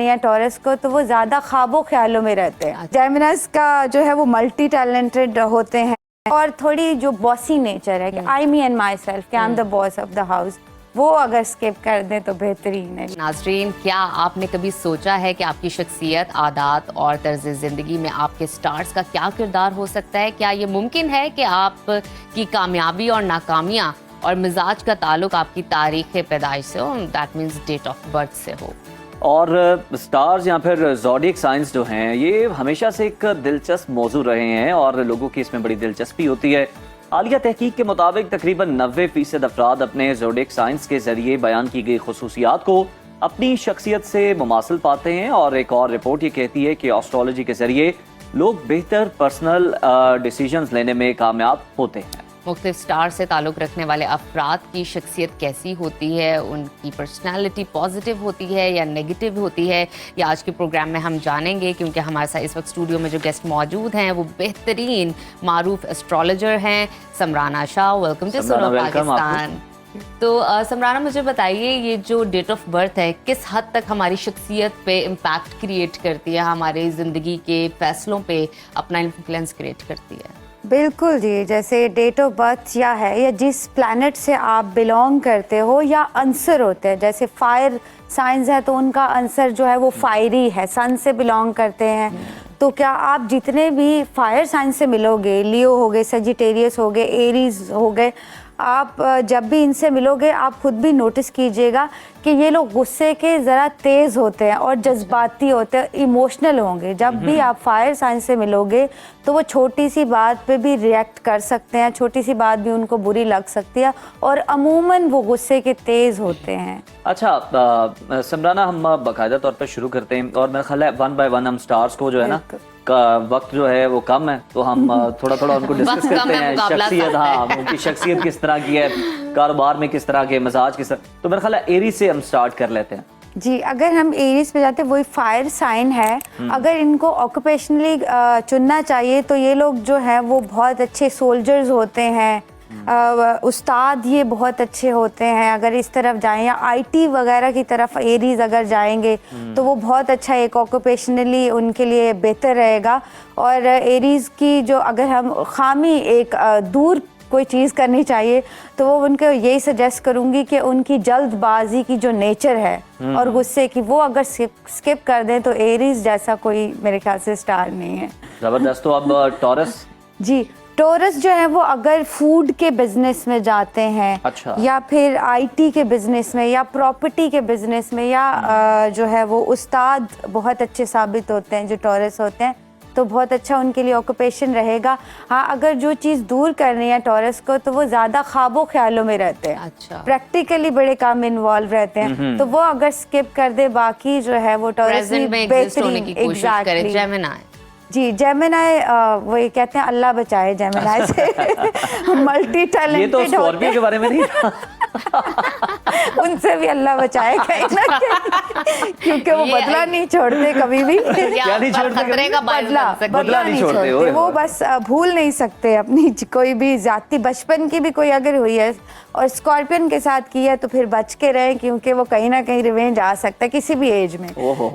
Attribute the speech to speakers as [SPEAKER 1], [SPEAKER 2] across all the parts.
[SPEAKER 1] या टॉरस को, तो वो ज़्यादा ख्वाबों ख्यालों में रहते हैं। जेमिनास का जो है वो मल्टी टैलेंटेड होते हैं और थोड़ी जो बॉसी नेचर है कि I me and my self, कि आई am the boss of the house, वो अगर स्किप कर दें तो बेहतरीन है।
[SPEAKER 2] नाज़रीन, क्या आपने कभी सोचा है कि आपकी शख्सियत, आदात और तर्ज ज़िंदगी में आपके स्टार्स का क्या किरदार हो सकता है? क्या ये मुमकिन है कि आपकी कामयाबी और नाकामियाँ और मिजाज का ताल्लुक आपकी तारीख़ पैदाइश से हो, that means date of birth से हो?
[SPEAKER 3] और स्टार्स या फिर ज़ोडिएक साइंस जो हैं, ये हमेशा से एक दिलचस्प मौजू रहे हैं और लोगों की इसमें बड़ी दिलचस्पी होती है। हालिया तहकीक के मुताबिक तकरीबन 90% अफराद अपने ज़ोडिएक साइंस के जरिए बयान की गई खुसूसियात को अपनी शख्सियत से मुमासिल पाते हैं। और एक और रिपोर्ट ये कहती है कि एस्ट्रोलॉजी के जरिए लोग बेहतर पर्सनल डिसीजंस लेने में कामयाब होते हैं।
[SPEAKER 2] मुख्तलिफ स्टार से ताल्लुक़ रखने वाले अफराद की शख्सियत कैसी होती है, उनकी पर्सनालिटी पॉजिटिव होती है या नेगेटिव होती है, या आज के प्रोग्राम में हम जानेंगे। क्योंकि हमारे साथ इस वक्त स्टूडियो में जो गेस्ट मौजूद हैं वो बेहतरीन मारूफ एस्ट्रोलॉजर हैं, समराना शाह। वेलकम टू सुनो पाकिस्तान। तो समराना, मुझे बताइए, ये जो डेट ऑफ बर्थ है किस हद तक हमारी शख्सियत पे इम्पैक्ट क्रिएट करती है, हमारे ज़िंदगी के फैसलों पे अपना इन्फ्लुएंस क्रिएट करती है?
[SPEAKER 1] बिल्कुल जी, जैसे डेट ऑफ बर्थ या है या जिस प्लैनेट से आप बिलोंग करते हो या आंसर होते हैं, जैसे फायर साइंस है तो उनका आंसर जो है वो फायरी है, सन से बिलोंग करते हैं। तो क्या आप जितने भी फायर साइंस से मिलोगे, लियो हो गए, सजिटेरियस हो गए, एरीज हो गए, आप जब भी इनसे मिलोगे आप खुद भी नोटिस कीजिएगा कि ये लोग गुस्से के ज़रा तेज़ होते हैं और जज्बाती होते हैं, इमोशनल होंगे। जब भी आप फायर साइंस से मिलोगे तो वो छोटी सी बात पे भी रिएक्ट कर सकते हैं, छोटी सी बात भी उनको बुरी लग सकती है और अमूमन वो गुस्से के तेज़ होते हैं।
[SPEAKER 3] अच्छा समराना, हम बाकायदा तौर पर शुरू करते हैं और मेरा ख्याल है वन बाय वन हम स्टार्स को जो है ना का वक्त जो है वो कम है, तो हम थोड़ा थोड़ा उनको डिस्कस करते हैं। शख्सियत, हाँ, उनकी शख्सियत किस तरह की है, कारोबार में किस तरह के, मजाज किस तरह। तो मेरा ख्याल है एरीज से हम स्टार्ट कर लेते हैं।
[SPEAKER 1] जी, अगर हम एरीज पे जाते हैं, वही फायर साइन है। अगर इनको ऑक्यूपेशनली चुनना चाहिए तो ये लोग जो है वो बहुत अच्छे सोल्जर्स होते हैं, उस्ताद ये बहुत अच्छे होते हैं। अगर इस तरफ जाएं या आईटी वगैरह की तरफ एरीज अगर जाएंगे तो वो बहुत अच्छा एक ऑक्यूपेशनली उनके लिए बेहतर रहेगा। और एरीज की जो अगर हम खामी एक दूर कोई चीज़ करनी चाहिए तो वो उनको यही सजेस्ट करूँगी कि उनकी जल्दबाजी की जो नेचर है और गुस्से की, वो अगर स्किप कर दें तो एरीज जैसा कोई मेरे ख्याल से स्टार नहीं है।
[SPEAKER 3] जबरदस्त। तो अब टॉरस?
[SPEAKER 1] जी, टॉरस जो है वो अगर फूड के बिजनेस में जाते हैं,
[SPEAKER 3] अच्छा,
[SPEAKER 1] या फिर आईटी के बिजनेस में या प्रॉपर्टी के बिजनेस में, या जो है वो उस्ताद बहुत अच्छे साबित होते हैं जो टॉरस होते हैं, तो बहुत अच्छा उनके लिए ऑक्यूपेशन रहेगा। हाँ, अगर जो चीज़ दूर करनी है टॉरस को तो वो ज़्यादा ख्वाबों ख्यालों में रहते हैं। अच्छा, प्रैक्टिकली बड़े काम में इन्वॉल्व रहते हैं, तो वो अगर स्किप कर दे, बाकी जो है वो टॉरस में बेहतरीन।
[SPEAKER 2] एग्जैक्टली
[SPEAKER 1] जी, जेमिनाई वो ये कहते हैं अल्लाह बचाए जेमिनाई से। मल्टी टैलेंटेड,
[SPEAKER 3] ये तो स्कॉर्पियो के बारे में नहीं था।
[SPEAKER 1] उनसे भी अल्लाह बचाए कहीं ना कहीं, क्योंकि वो बदला नहीं छोड़ते कभी भी।
[SPEAKER 3] क्या नहीं छोड़ते?
[SPEAKER 1] बदला नहीं छोड़ते वो, बस भूल नहीं सकते अपनी कोई भी जाति, बचपन की भी कोई अगर हुई है और स्कॉर्पियन के साथ की है तो फिर बच के रहें, क्योंकि वो कहीं ना कहीं रिवेंज आ सकता है किसी भी एज में।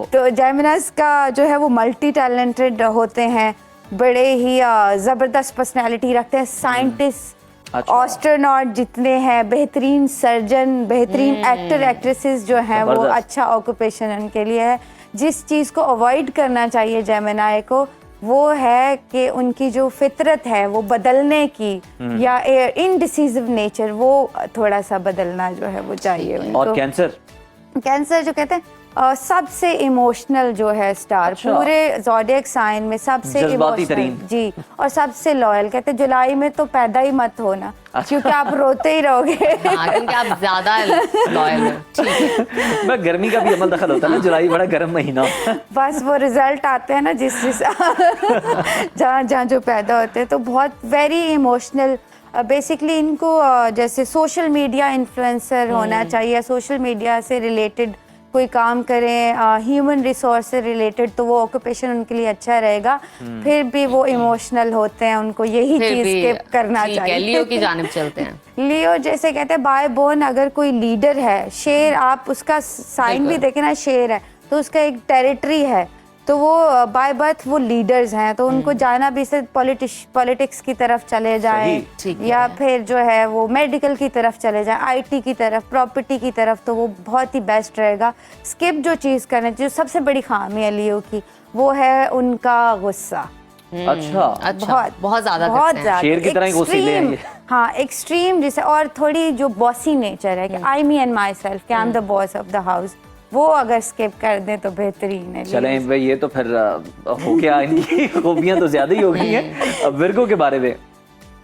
[SPEAKER 1] तो जेमिनास का जो है वो मल्टी टैलेंटेड होते हैं, बड़े ही ज़बरदस्त पर्सनैलिटी रखते हैं, साइंटिस्ट, एस्ट्रोनॉट जितने हैं, बेहतरीन सर्जन, बेहतरीन एक्टर एक्ट्रेसेस जो हैं, वो अच्छा ऑक्यूपेशन उनके लिए है। जिस चीज़ को अवॉइड करना चाहिए जेमिनाई को वो है कि उनकी जो फितरत है वो बदलने की, या इनडिसिसिव नेचर, वो थोड़ा सा बदलना जो है वो चाहिए उनको।
[SPEAKER 3] और कैंसर
[SPEAKER 1] जो कहते हैं सबसे इमोशनल जो है स्टार, पूरे ज़ोडिएक साइन में सबसे इमोशनल, जी, और सबसे लॉयल। कहते हैं जुलाई में तो पैदा ही मत होना, क्योंकि आप रोते ही रहोगे।
[SPEAKER 2] क्योंकि आप ज्यादा लॉयल हो।
[SPEAKER 3] मैं गर्मी का भी अमल दखल होता है ना, जुलाई बड़ा गर्म महीना।
[SPEAKER 1] बस वो रिजल्ट आते हैं ना जिस जहाँ जहाँ जो पैदा होते हैं, तो बहुत वेरी इमोशनल। बेसिकली इनको जैसे सोशल मीडिया इन्फ्लुएंसर होना चाहिए, सोशल मीडिया से रिलेटेड कोई काम करें, ह्यूमन रिसोर्स से रिलेटेड, तो वो ऑक्यूपेशन उनके लिए अच्छा रहेगा। फिर भी वो इमोशनल होते हैं, उनको यही चीज स्किप करना चाहिए।
[SPEAKER 2] लियो की जानिब चलते हैं।
[SPEAKER 1] लियो जैसे कहते हैं बाय बोर्न अगर कोई लीडर है, शेर, आप उसका साइन भी देखें ना, शेर है, तो उसका एक टेरिटरी है, तो वो बाय बर्थ वो लीडर्स हैं, तो उनको जाना भी से पॉलिटिक्स की तरफ चले जाएं
[SPEAKER 2] ठीक है।
[SPEAKER 1] या फिर जो है वो मेडिकल की तरफ चले जाएं, आईटी की तरफ, प्रॉपर्टी की तरफ, तो वो बहुत ही बेस्ट रहेगा। स्किप जो चीज़ करना चाहिए, जो सबसे बड़ी खामी है लियो की, वो है उनका गुस्सा।
[SPEAKER 3] अच्छा,
[SPEAKER 2] बहुत ज्यादा
[SPEAKER 1] बहुत
[SPEAKER 2] करते हैं।
[SPEAKER 1] ज्यादा
[SPEAKER 3] शेर की तरह ही गुस्सीले हैं ये।
[SPEAKER 1] हाँ, एक्सट्रीम जिसे, और थोड़ी जो बॉसी नेचर है कि I me and myself, I am the boss of the house, वो अगर स्किप कर दें तो बेहतरीन है।
[SPEAKER 3] चलें भाई, ये तो फिर हो क्या, इनकी खूबियां तो ज्यादा ही हो गई हैं। अब विर्गो के बारे में,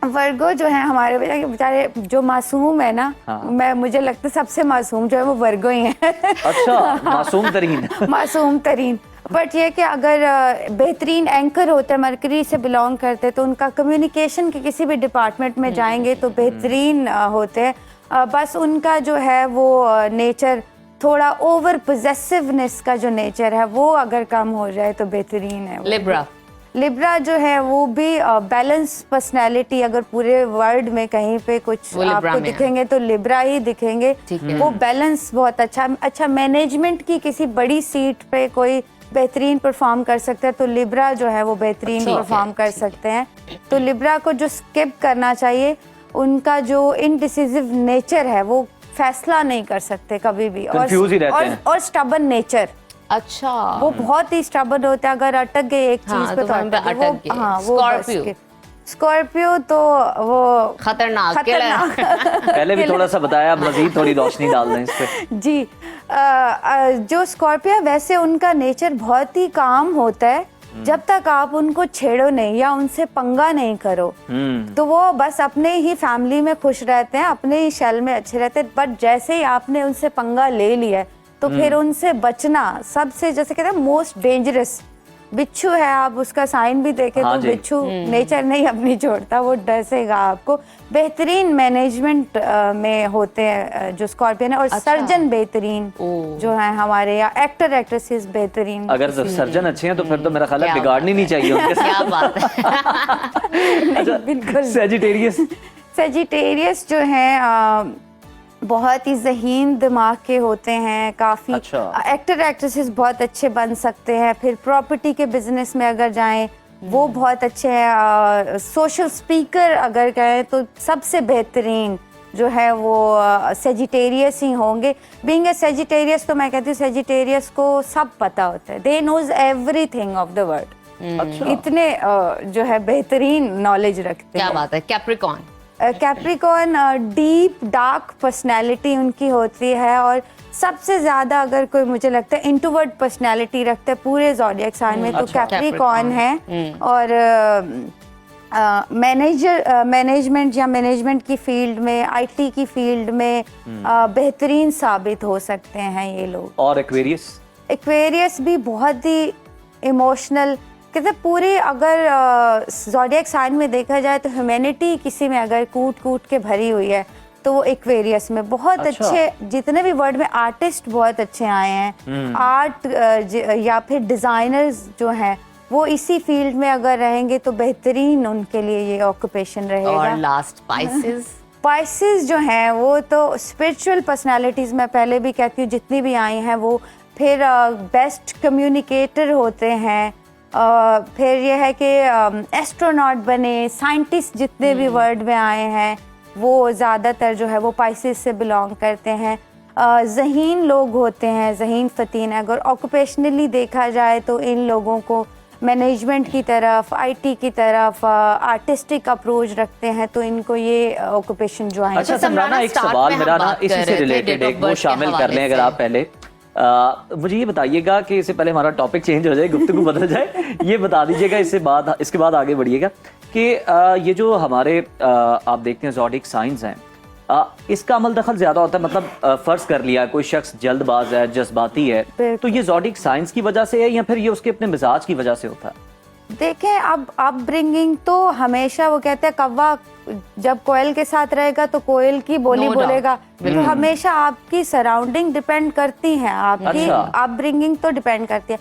[SPEAKER 1] वर्गो जो है हमारे बेचारे जो मासूम है ना,
[SPEAKER 3] हाँ।
[SPEAKER 1] मुझे लगता है सबसे मासूम जो है वो वर्गो ही है।
[SPEAKER 3] अच्छा, मासूम तरीन।
[SPEAKER 1] मासूम तरीन। बट ये कि अगर बेहतरीन एंकर होते हैं, मरकरी से बिलोंग करते हैं, तो उनका कम्युनिकेशन के किसी भी डिपार्टमेंट में जाएंगे तो बेहतरीन होते हैं। बस उनका जो है वो नेचर, थोड़ा ओवर पोजेसिवनेस का जो नेचर है वो अगर कम हो जाए तो बेहतरीन है। लिब्रा जो है वो भी बैलेंस पर्सनैलिटी, अगर पूरे वर्ल्ड में कहीं पे कुछ आपको दिखेंगे तो लिब्रा ही दिखेंगे। वो बैलेंस बहुत अच्छा मैनेजमेंट की किसी बड़ी सीट पे कोई बेहतरीन परफॉर्म कर सकता है तो लिब्रा जो है वो बेहतरीन परफॉर्म कर सकते हैं। तो लिब्रा को जो स्किप करना चाहिए, उनका जो इनडिसिसिव नेचर है, वो फैसला नहीं कर सकते कभी भी, और स्टबन नेचर।
[SPEAKER 2] अच्छा,
[SPEAKER 1] वो बहुत ही स्टबन होते हैं, अगर अटक गए एक चीज पे तो अटक गए। हाँ, वो स्कॉर्पियो तो वो
[SPEAKER 2] खतरनाक।
[SPEAKER 3] पहले भी थोड़ा सा बताया, मजीद थोड़ी रोशनी डाल दें इस पे।
[SPEAKER 1] जी, जो स्कॉर्पियो वैसे उनका नेचर बहुत ही काम होता है, जब तक आप उनको छेड़ो नहीं या उनसे पंगा नहीं करो तो वो बस अपने ही फैमिली में खुश रहते हैं, अपने ही शेल में अच्छे रहते हैं। बट जैसे ही आपने उनसे पंगा ले लिया तो फिर उनसे बचना सबसे, जैसे कहते हैं मोस्ट डेंजरस। बिच्छू है, आप उसका साइन भी देखें तो बिच्छू नेचर नहीं अपनी छोड़ता, वो डसेगा आपको। बेहतरीन मैनेजमेंट में होते हैं जो स्कॉर्पियन है, और सर्जन बेहतरीन जो है हमारे, या एक्टर एक्ट्रेसेस बेहतरीन।
[SPEAKER 3] अगर सर्जन अच्छे हैं तो फिर तो मेरा ख्याल है बिगाड़नी नहीं चाहिए उनके साथ।
[SPEAKER 2] क्या बात है।
[SPEAKER 1] बिल्कुल।
[SPEAKER 3] सेजिटेरियस
[SPEAKER 1] जो है बहुत ही ज़हीन दिमाग के होते हैं, काफ़ी एक्टर एक्ट्रेसेस बहुत अच्छे बन सकते हैं। फिर प्रॉपर्टी के बिजनेस में अगर जाएं वो बहुत अच्छे हैं। सोशल स्पीकर अगर कहें तो सबसे बेहतरीन जो है वो सेजिटेरियस ही होंगे। बीइंग ए सेजिटेरियस, तो मैं कहती हूँ सेजिटेरियस को सब पता होता है, they know everything of the world. इतने जो है बेहतरीन नॉलेज रखते हैं।
[SPEAKER 2] क्या बात है।
[SPEAKER 1] कैप्रिकॉर्न डीप डार्क पर्सनैलिटी उनकी होती है, और सबसे ज़्यादा अगर कोई मुझे लगता है इंट्रोवर्ट पर्सनैलिटी रखते हैं पूरे ज़ोडिएक साइन में तो कैप्रिकॉर्न है। और मैनेजमेंट या मैनेजमेंट की फील्ड में, आईटी की फील्ड में बेहतरीन साबित हो सकते हैं ये लोग।
[SPEAKER 3] और एक्वेरियस
[SPEAKER 1] भी बहुत ही इमोशनल, कहते पूरे अगर ज़ोडिएक साइन में देखा जाए तो ह्यूमैनिटी किसी में अगर कूट के भरी हुई है तो वो एक्वेरियस में बहुत अच्छे, जितने भी वर्ल्ड में आर्टिस्ट बहुत अच्छे आए हैं, आर्ट या फिर डिजाइनर्स जो हैं वो इसी फील्ड में अगर रहेंगे तो बेहतरीन उनके लिए ये ऑक्यूपेशन रहेगा।
[SPEAKER 2] और लास्ट
[SPEAKER 1] स्पाइसेस जो हैं वो तो स्पिरिचुअल पर्सनालिटीज में पहले भी कहती हूँ जितनी भी आई हैं वो फिर बेस्ट कम्युनिकेटर होते हैं। फिर ये है कि एस्ट्रोनॉट बने, साइंटिस्ट जितने भी वर्ल्ड में आए हैं वो ज़्यादातर जो है वो पाइसेस से बिलोंग करते हैं। ज़हीन लोग होते हैं, ज़हीन फ़तीन। अगर ऑक्यूपेशनली देखा जाए तो इन लोगों को मैनेजमेंट की तरफ, आईटी की तरफ, आर्टिस्टिक अप्रोच रखते हैं तो इनको ये ऑक्यूपेशन जो है।
[SPEAKER 3] अच्छा समराना, एक सवाल मेरा ना इसी से रिलेटेड एक वो शामिल कर लें अगर आप पहले मुझे ये बताइएगा कि इससे पहले हमारा टॉपिक चेंज हो जाए, गुफ्तगू बदल जाए, ये बता दीजिएगा इसके बाद आगे बढ़िएगा कि ये जो हमारे आप देखते हैं ज़ोडिएक साइंस हैं, इसका अमल दखल ज्यादा होता है। मतलब फर्ज कर लिया कोई शख्स जल्दबाज है, जज्बाती है, तो ये ज़ोडिएक साइंस की वजह से है या फिर ये उसके अपने मिजाज की वजह से होता है?
[SPEAKER 1] देखें, अब अपब्रिंगिंग तो हमेशा वो कहते हैं कौवा जब कोयल के साथ रहेगा तो कोयल की बोली बोलेगा, तो हमेशा आपकी सराउंडिंग डिपेंड करती है, आपकी अपब्रिंगिंग तो डिपेंड करती है।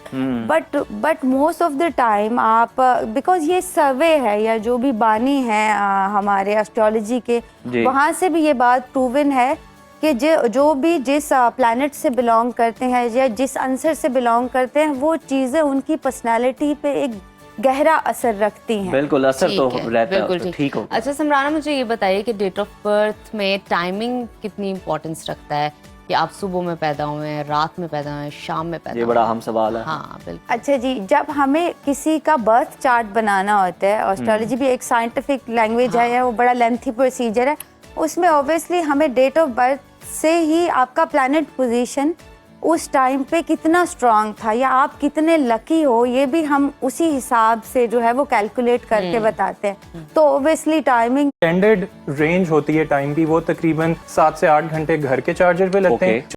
[SPEAKER 1] But most of the time आप, बिकॉज ये सर्वे है या जो भी बानी है हमारे एस्ट्रोलॉजी के, वहां से भी ये बात प्रूवन है कि जो भी जिस प्लैनेट से बिलोंग करते हैं या जिस आंसर से बिलोंग करते हैं, वो चीज़ें उनकी पर्सनालिटी पे एक गहरा असर रखती हैं।
[SPEAKER 3] बिल्कुल, असर तो
[SPEAKER 2] ठीक है,
[SPEAKER 3] रहता है,
[SPEAKER 2] बिल्कुल
[SPEAKER 3] तो
[SPEAKER 2] ठीक।
[SPEAKER 3] ठीक हो।
[SPEAKER 2] अच्छा समराना, मुझे ये बताइए कि डेट ऑफ बर्थ में टाइमिंग कितनी इंपॉर्टेंस रखता है, कि आप सुबह में पैदा हुए हैं, रात में पैदा हुए हैं, शाम में पैदा
[SPEAKER 3] ये
[SPEAKER 2] हुए
[SPEAKER 3] बड़ा
[SPEAKER 2] हैं?
[SPEAKER 3] अहम सवाल है।
[SPEAKER 2] हाँ बिल्कुल।
[SPEAKER 1] अच्छा जी, जब हमें किसी का बर्थ चार्ट बनाना होता है, एस्ट्रोलॉजी भी एक साइंटिफिक लैंग्वेज है, वो बड़ा लेंथी प्रोसीजर है, उसमें ऑब्वियसली हमें डेट ऑफ बर्थ से ही आपका प्लैनेट पोजीशन उस टाइम पे कितना स्ट्रांग था या आप कितने लकी हो, ये भी हम उसी हिसाब से जो है वो कैलकुलेट करके बताते हैं। तो ऑब्वियसली टाइमिंग
[SPEAKER 4] स्टैंडर्ड रेंज होती है टाइम की, वो तकरीबन 7 से 8 घंटे घर के चार्जर पे लगते हैं।